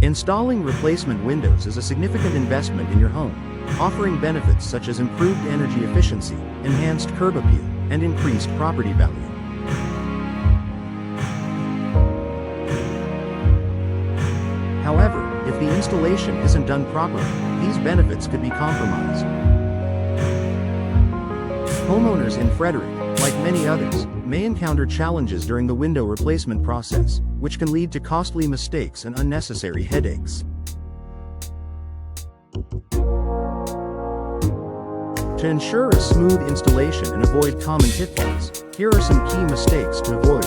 Installing replacement windows is a significant investment in your home, offering benefits such as improved energy efficiency, enhanced curb appeal, and increased property value. However, if the installation isn't done properly, these benefits could be compromised. Homeowners in Frederick, like many others, may encounter challenges during the window replacement process, which can lead to costly mistakes and unnecessary headaches. To ensure a smooth installation and avoid common pitfalls, here are some key mistakes to avoid.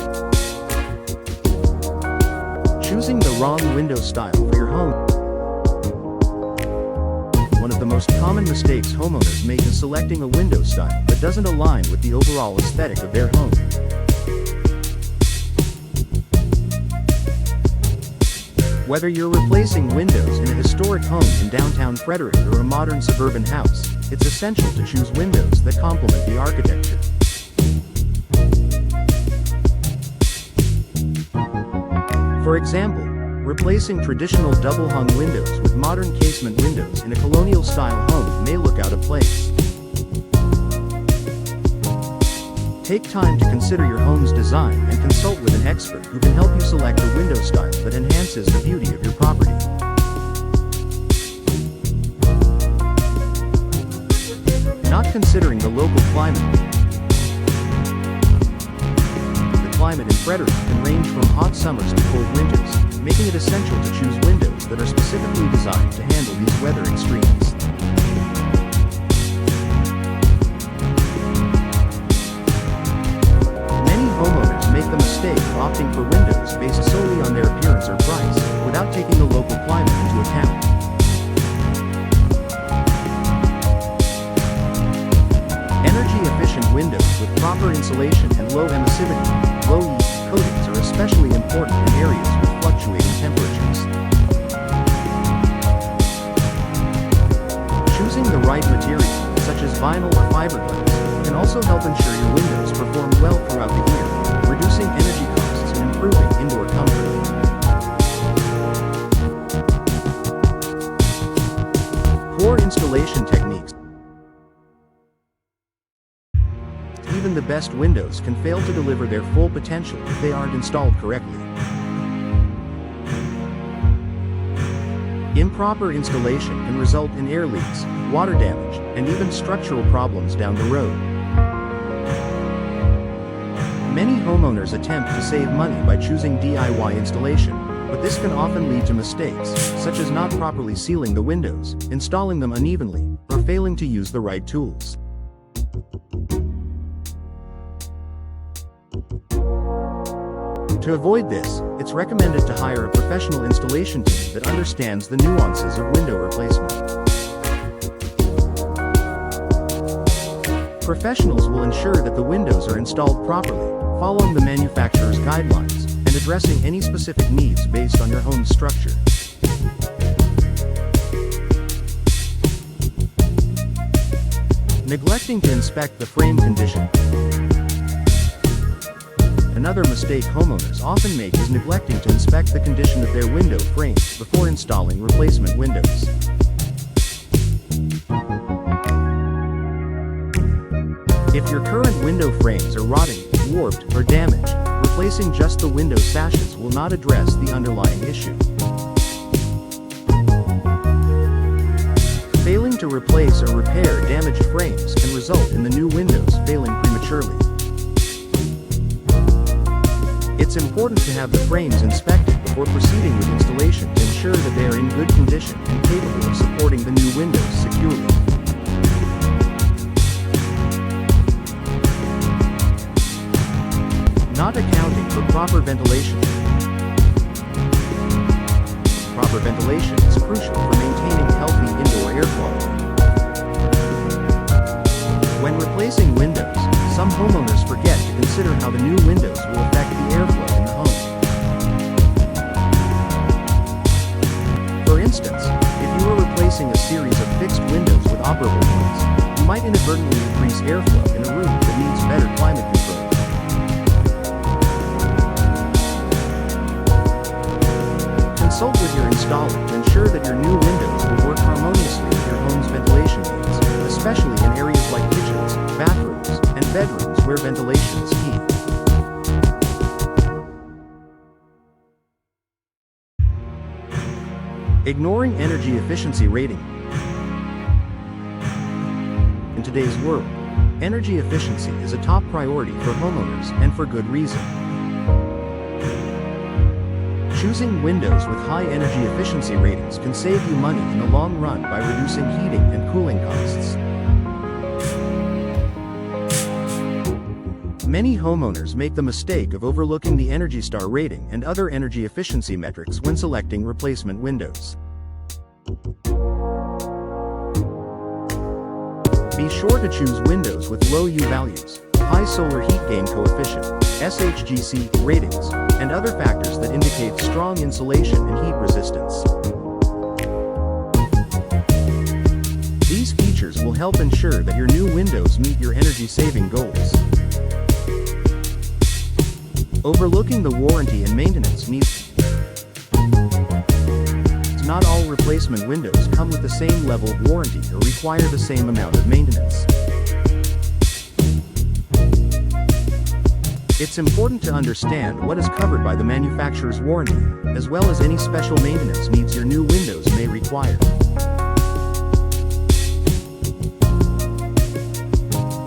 Choosing the wrong window style for your home. One of the most common mistakes homeowners make is selecting a window style that doesn't align with the overall aesthetic of their home. Whether you're replacing windows in a historic home in downtown Frederick or a modern suburban house, it's essential to choose windows that complement the architecture. For example, replacing traditional double-hung windows with modern casement windows in a colonial-style home may look out of place. Take time to consider your home's design and consult with an expert who can help you select a window style that enhances the beauty of your property. Not considering the local climate. The climate in Frederick can range from hot summers to cold winters, making it essential to choose windows that are specifically designed to handle these weather extremes. Many homeowners make the mistake of opting for windows based solely on their appearance or price, without taking the local climate into account. Energy-efficient windows with proper insulation and low emissivity, low-E coatings are especially important in areas with fluctuating temperatures. Choosing the right material, such as vinyl or fiberglass, can also help ensure your windows perform well throughout the year, reducing energy costs and improving indoor comfort. Poor installation techniques. Even the best windows can fail to deliver their full potential if they aren't installed correctly. Improper installation can result in air leaks, water damage, and even structural problems down the road. Many homeowners attempt to save money by choosing DIY installation, but this can often lead to mistakes, such as not properly sealing the windows, installing them unevenly, or failing to use the right tools. To avoid this, it's recommended to hire a professional installation team that understands the nuances of window replacement. Professionals will ensure that the windows are installed properly, following the manufacturer's guidelines, and addressing any specific needs based on your home's structure. Neglecting to inspect the frame condition. Another mistake homeowners often make is neglecting to inspect the condition of their window frames before installing replacement windows. If your current window frames are rotting, warped, or damaged, replacing just the window sashes will not address the underlying issue. Failing to replace or repair damaged frames can result in the new windows failing prematurely. It's important to have the frames inspected before proceeding with installation to ensure that they are in good condition and capable of supporting the new windows securely. Not accounting for proper ventilation. Proper ventilation is crucial for maintaining healthy indoor air quality. When replacing windows, some homeowners forget to consider how the new windows will affect the airflow in the home. For instance, if you are replacing a series of fixed windows with operable ones, you might inadvertently increase airflow in a room that needs better climate control. Consult with your installer to ensure that your new windows will work harmoniously with your home's ventilation needs, especially in areas like kitchens, bathrooms, and bedrooms where ventilation is key. Ignoring energy efficiency rating. In today's world, energy efficiency is a top priority for homeowners, and for good reason. Choosing windows with high energy efficiency ratings can save you money in the long run by reducing heating and cooling costs. Many homeowners make the mistake of overlooking the Energy Star rating and other energy efficiency metrics when selecting replacement windows. Be sure to choose windows with low U values, high solar heat gain coefficient, SHGC ratings, and other factors that indicate strong insulation and heat resistance. These features will help ensure that your new windows meet your energy-saving goals. Overlooking the warranty and maintenance needs. Not all replacement windows come with the same level of warranty or require the same amount of maintenance. It's important to understand what is covered by the manufacturer's warranty, as well as any special maintenance needs your new windows may require.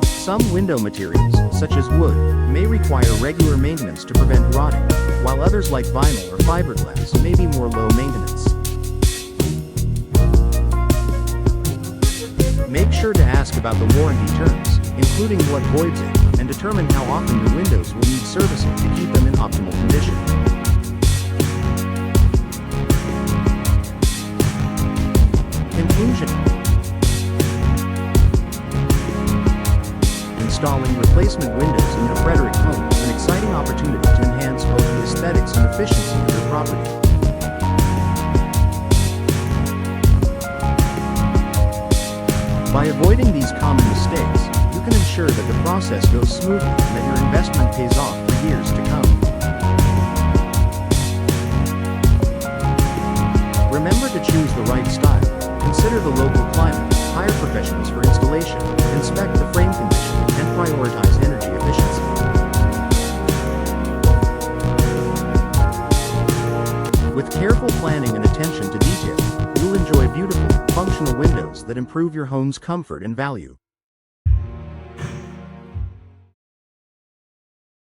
Some window materials, such as wood, may require regular maintenance to prevent rotting, while others like vinyl or fiberglass may be more low maintenance. Make sure to ask about the warranty terms, including what voids it, and determine how often your windows will need servicing to keep them in optimal condition. Conclusion. Installing replacement windows in your Frederick home is an exciting opportunity to enhance both the aesthetics and efficiency of your property. By avoiding these common mistakes, you can ensure that the process goes smoothly and that your investment pays off for years to come. Remember to choose the right style, consider the local climate, hire professionals for installation, inspect the frame condition, and prioritize energy efficiency. With careful planning and attention to detail, you'll enjoy beautiful, functional windows that improve your home's comfort and value.